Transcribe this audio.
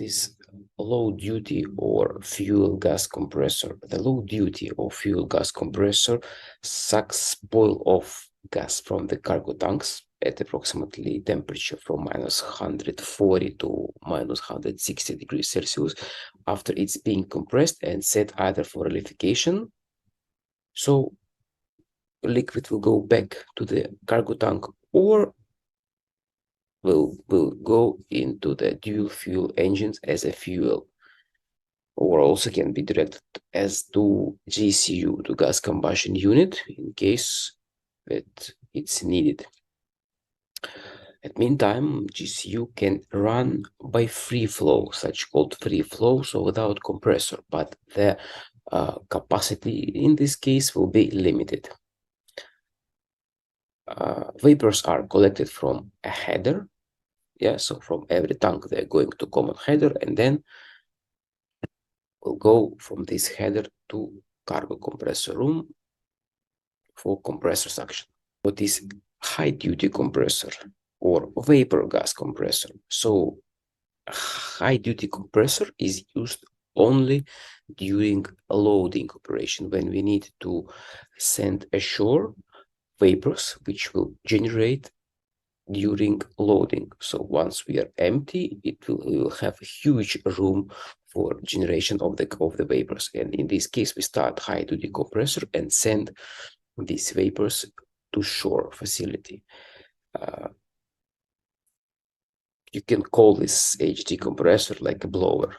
is low duty or fuel gas compressor. The low duty or fuel gas compressor sucks boil off gas from the cargo tanks at approximately temperature from minus 140 to minus 160 degrees Celsius after it's being compressed and set either for liquefaction. So liquid will go back to the cargo tank or will go into the dual fuel engines as a fuel, or also can be directed as to GCU, to gas combustion unit, in case that it's needed. At meantime, GCU can run by free flow, such called free flow, so without compressor, but the capacity in this case will be limited. Vapors are collected from a header. Yeah, so from every tank they're going to common header, and then will go from this header to cargo compressor room for compressor suction. What is high duty compressor or vapor gas compressor? So high duty compressor is used only during a loading operation, when we need to send ashore vapors which will generate during loading. So once we are empty, we will have a huge room for generation of the vapors. And in this case, we start high duty compressor and send these vapors to shore facility. You can call this HD compressor like a blower.